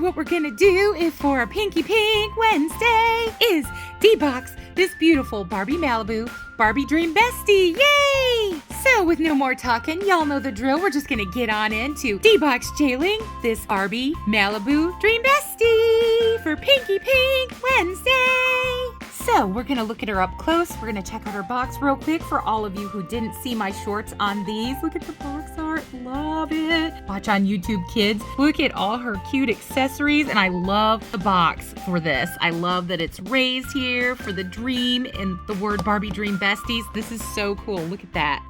what we're gonna do if for a Pinky Pink Wednesday is Debox this beautiful Barbie Malibu Barbie Dream Bestie. Yay! So with no more talking, y'all know the drill. We're just gonna get on into Debox jailing this Barbie Malibu Dream Bestie for Pinky Pink Wednesday. So we're gonna look at her up close. We're gonna check out her box real quick for all of you who didn't see my shorts on these. Look at the box art, love it. Watch on YouTube, kids. Look at all her cute accessories, and I love the box for this. I love that it's raised here for the dream and the word Barbie Dream Besties. This is so cool, look at that.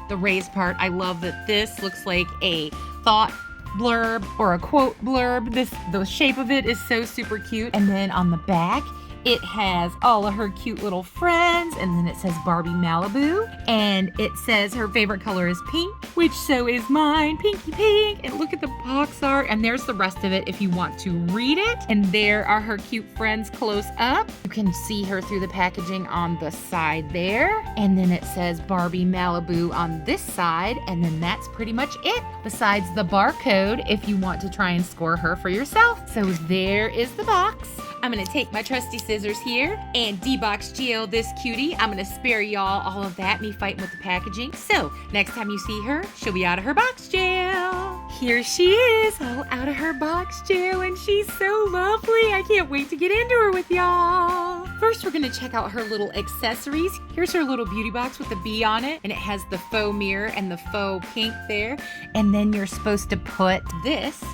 The raised part, I love that this looks like a thought blurb or a quote blurb. The shape of it is so super cute. And then on the back, it has all of her cute little friends, and then it says Barbie Malibu, and it says her favorite color is pink, which so is mine, Pinky Pink. And look at the box art, and there's the rest of it if you want to read it. And there are her cute friends close up. You can see her through the packaging on the side there, and then it says Barbie Malibu on this side, and then that's pretty much it, besides the barcode if you want to try and score her for yourself. So there is the box. I'm gonna take my trusty scissors here and Debox jail this cutie. I'm gonna spare y'all all of that, me fighting with the packaging. So next time you see her, she'll be out of her box jail. Here she is, all out of her box jail, and she's so lovely. I can't wait to get into her with y'all. First, we're gonna check out her little accessories. Here's her little beauty box with a bee on it, and it has the faux mirror and the faux pink there. And then you're supposed to put this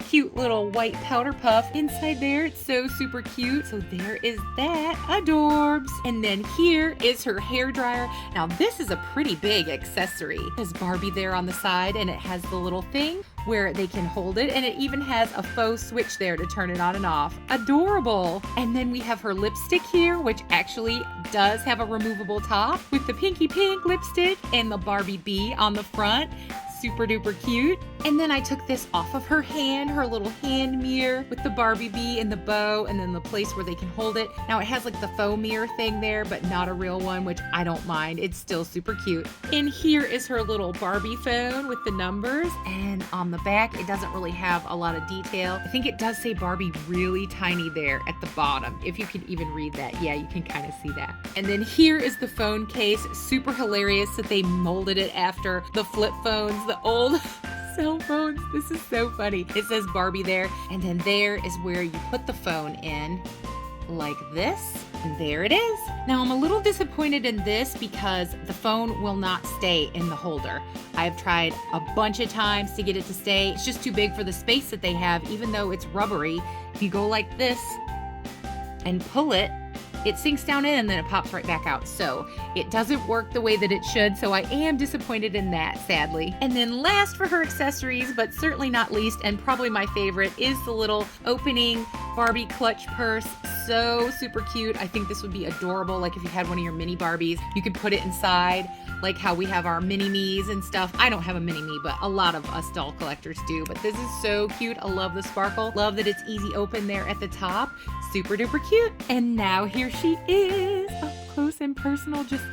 cute little white powder puff inside there. It's so super cute. So there is that, adorbs. And then here is her hair dryer. Now this is a pretty big accessory. There's Barbie there on the side, and it has the little thing where they can hold it, and it even has a faux switch there to turn it on and off. Adorable. And then we have her lipstick here, which actually does have a removable top with the Pinky Pink lipstick and the Barbie bee on the front. Super duper cute. And then I took this off of her hand, her little hand mirror with the Barbie bee and the bow, and then the place where they can hold it. Now it has like the faux mirror thing there, but not a real one, which I don't mind. It's still super cute. And here is her little Barbie phone with the numbers, and on the back it doesn't really have a lot of detail. I think it does say Barbie really tiny there at the bottom, if you can even read that. Yeah, you can kind of see that. And then here is the phone case. Super hilarious that they molded it after the flip phones, the old cell phones. This is so funny. It says Barbie there, and then there is where you put the phone in, like this, and there it is. Now I'm a little disappointed in this because the phone will not stay in the holder. I've tried a bunch of times to get it to stay. It's just too big for the space that they have, even though it's rubbery. If you go like this and pull it, it sinks down in and then it pops right back out. So it doesn't work the way that it should. So I am disappointed in that, sadly. And then last for her accessories, but certainly not least, and probably my favorite, is the little opening Barbie clutch purse. So super cute. I think this would be adorable. Like if you had one of your mini Barbies, you could put it inside, like how we have our mini me's and stuff. I don't have a mini me, but a lot of us doll collectors do. But this is so cute. I love the sparkle. Love that it's easy open there at the top. Super duper cute. And now here she is, up close and personal. Just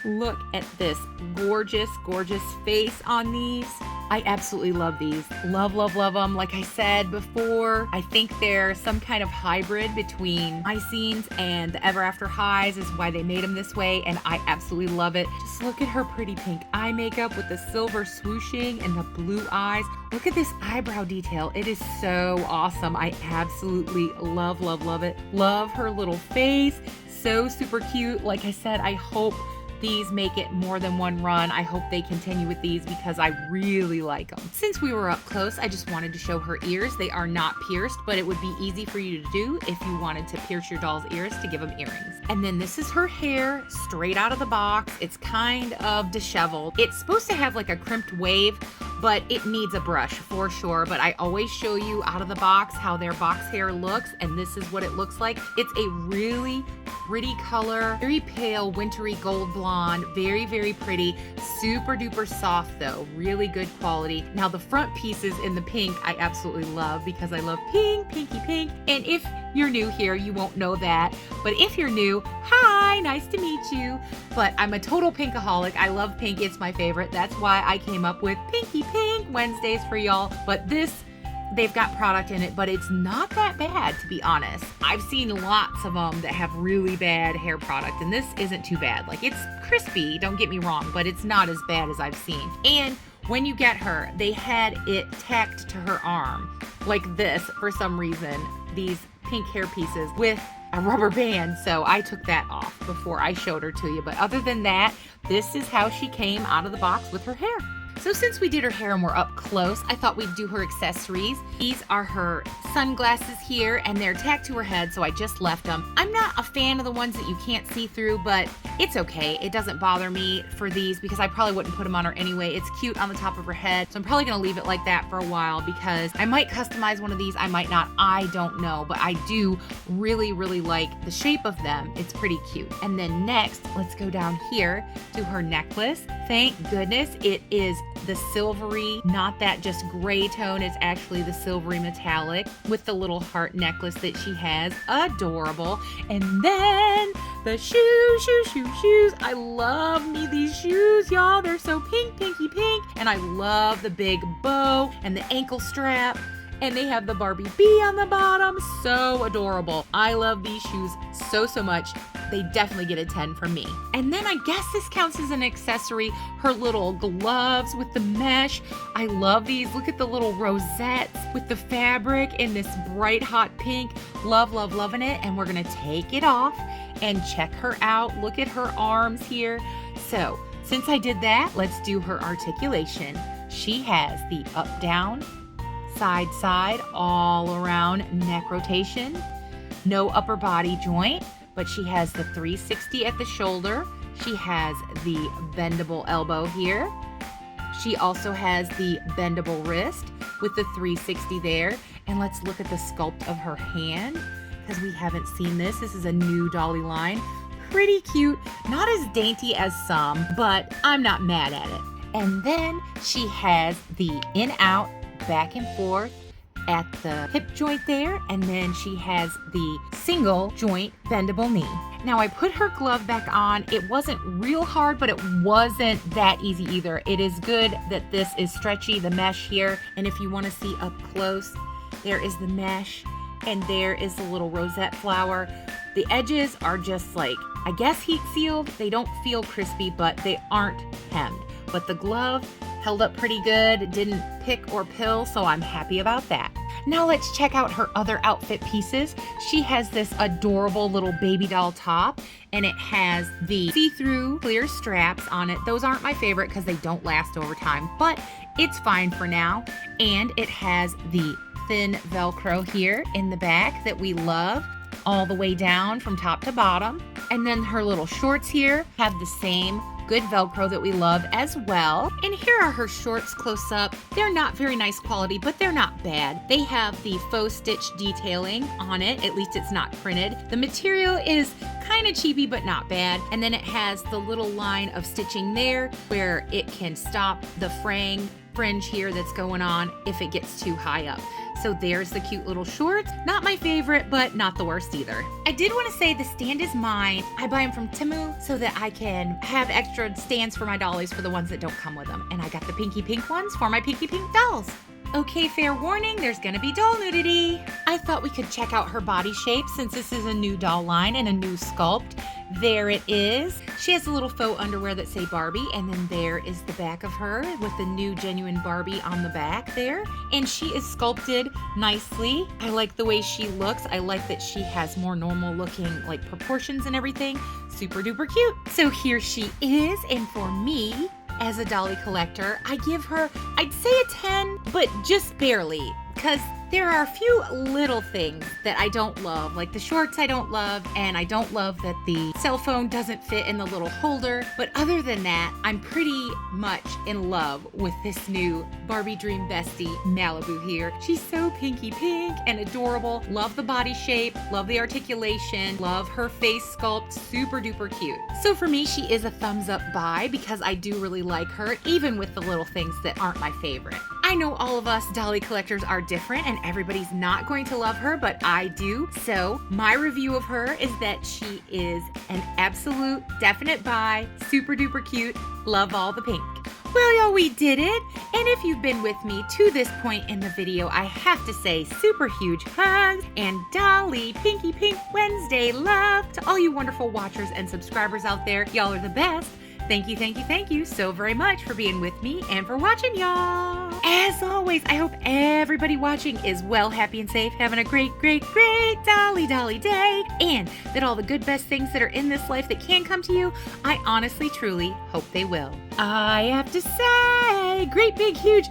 look at this gorgeous, gorgeous face on these. I absolutely love these. Love, love, love them. Like I said before, I think they're some kind of hybrid between Icings and the Ever After Highs is why they made them this way, and I absolutely love it. Just look at her pretty pink eye makeup with the silver swooshing and the blue eyes. Look at this eyebrow detail. It is so awesome. I absolutely love, love, love it. Love her little face. So super cute. Like I said, I hope these make it more than one run. I hope they continue with these because I really like them. Since we were up close, I just wanted to show her ears. They are not pierced, but it would be easy for you to do if you wanted to pierce your doll's ears to give them earrings. And then this is her hair straight out of the box. It's kind of disheveled. It's supposed to have like a crimped wave, but it needs a brush for sure. But I always show you out of the box how their box hair looks, and this is what it looks like. It's a really pretty color, very pale, wintry gold blonde, very, very pretty, super duper soft though, really good quality. Now the front pieces in the pink I absolutely love because I love pink, pinky pink. And if you're new here, you won't know that. But if you're new, hi, nice to meet you. But I'm a total pinkaholic. I love pink, it's my favorite. That's why I came up with Pinky Pink Wednesdays for y'all. But this they've got product in it, but it's not that bad, to be honest. I've seen lots of them that have really bad hair product, and this isn't too bad. Like, it's crispy, don't get me wrong, but it's not as bad as I've seen. And when you get her, they had it tacked to her arm like this for some reason, these pink hair pieces with a rubber band. So I took that off before I showed her to you. But other than that, this is how she came out of the box with her hair. So since we did her hair and we're up close, I thought we'd do her accessories. These are her sunglasses here, and they're tacked to her head, so I just left them. I'm not a fan of the ones that you can't see through, but it's okay. It doesn't bother me for these because I probably wouldn't put them on her anyway. It's cute on the top of her head, so I'm probably gonna leave it like that for a while because I might customize one of these, I might not, I don't know, but I do really, really like the shape of them. It's pretty cute. And then next, let's go down here to her necklace. Thank goodness it is the silvery, not that just gray tone, it's actually the silvery metallic with the little heart necklace that she has. Adorable. And then the shoes. I love me these shoes, y'all. They're so pinky pink. And I love the big bow and the ankle strap. And they have the Barbie bee on the bottom. So adorable. I love these shoes so much. They definitely get a 10 from me. And then I guess this counts as an accessory. Her little gloves with the mesh. I love these. Look at the little rosettes with the fabric in this bright hot pink. Loving it. And we're gonna take it off and check her out. Look at her arms here. So since I did that, let's do her articulation. She has the up, down, side, all around neck rotation. No upper body joint, but she has the 360 at the shoulder. She has the bendable elbow here. She also has the bendable wrist with the 360 there. And let's look at the sculpt of her hand because we haven't seen this. This is a new Dolly line. Pretty cute, not as dainty as some, but I'm not mad at it. And then she has the in-out, back and forth at the hip joint there, and then she has the single joint bendable knee. Now I put her glove back on. It wasn't real hard, but it wasn't that easy either. It is good that this is stretchy, the mesh here, and if you want to see up close, there is the mesh, and there is the little rosette flower. The edges are just like, I guess heat sealed. They don't feel crispy, but they aren't hemmed. But the glove held up pretty good, didn't pick or pill, so I'm happy about that. Now let's check out her other outfit pieces. She has this adorable little baby doll top, and it has the see-through clear straps on it. Those aren't my favorite because they don't last over time, but it's fine for now. And it has the thin Velcro here in the back that we love, all the way down from top to bottom. And then her little shorts here have the same good Velcro that we love as well. And here are her shorts close up. They're not very nice quality, but they're not bad. They have the faux stitch detailing on it. At least it's not printed. The material is kind of cheapy, but not bad. And then it has the little line of stitching there where it can stop the fringe here that's going on if it gets too high up. So there's the cute little shorts. Not my favorite, but not the worst either. I did want to say the stand is mine. I buy them from Temu so that I can have extra stands for my dollies for the ones that don't come with them. And I got the pinky pink ones for my pinky pink dolls. Okay, fair warning, there's gonna be doll nudity. I thought we could check out her body shape since this is a new doll line and a new sculpt. There it is. She has a little faux underwear that say Barbie, and then there is the back of her with the new genuine Barbie on the back there. And she is sculpted nicely. I like the way she looks. I like that she has more normal looking like proportions and everything. Super duper cute. So here she is, and for me, as a dolly collector, I give her, I'd say a 10, but just barely, because there are a few little things that I don't love, like the shorts I don't love, and I don't love that the cell phone doesn't fit in the little holder. But other than that, I'm pretty much in love with this new Barbie Dream Bestie Malibu here. She's so pinky pink and adorable. Love the body shape, love the articulation, love her face sculpt, super duper cute. So for me, she is a thumbs up buy because I do really like her, even with the little things that aren't my favorite. I know all of us dolly collectors are different and everybody's not going to love her, but I do. So my review of her is that she is an absolute definite buy, super duper cute, love all the pink. Well, y'all, we did it. And if you've been with me to this point in the video, I have to say super huge hugs and Dolly Pinky Pink Wednesday love to all you wonderful watchers and subscribers out there. Y'all are the best. Thank you so very much for being with me and for watching, y'all. As always, I hope everybody watching is well, happy, and safe, having a great Dolly day, and that all the good, best things that are in this life that can come to you, I honestly, truly hope they will. I have to say, great big, huge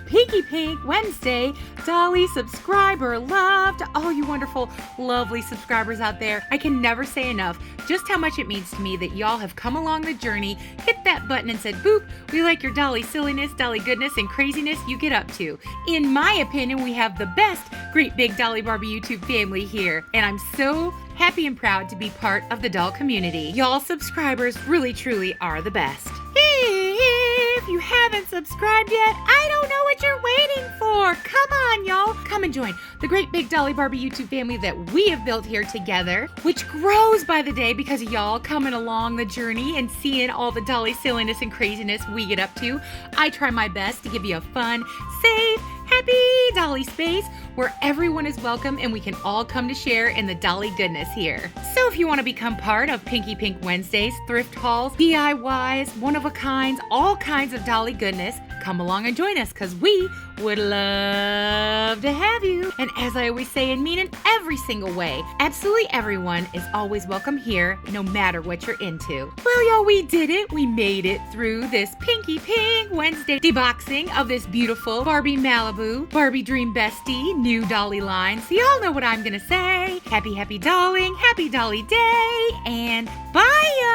Pinky Pink Wednesday Dolly subscriber love to all you wonderful, lovely subscribers out there. I can never say enough just how much it means to me that y'all have come along the journey, hit that button and said, boop, we like your Dolly silliness, Dolly goodness, and craziness you get up to. In my opinion, we have the best great big Dolly Barbie YouTube family here, and I'm so happy and proud to be part of the doll community. Y'all subscribers really, truly are the best. If you haven't subscribed yet, I don't know what you're waiting for. Come on, y'all. Come and join the great big Dolly Barbie YouTube family that we have built here together, which grows by the day because of y'all coming along the journey and seeing all the Dolly silliness and craziness we get up to. I try my best to give you a fun, safe, happy Dolly space where everyone is welcome and we can all come to share in the Dolly goodness here. So if you want to become part of Pinky Pink Wednesdays, thrift hauls, DIYs, one-of-a-kinds, all kinds of Dolly goodness, come along and join us because we would love to have you. And as I always say and mean in every single way, absolutely everyone is always welcome here, no matter what you're into. Well, y'all, we did it. We made it through this Pinky Pink Wednesday deboxing of this beautiful Barbie Malibu, Barbie Dream Bestie, new Dolly line. So y'all know what I'm gonna say. Happy dolling, happy Dolly day, and bye, y'all.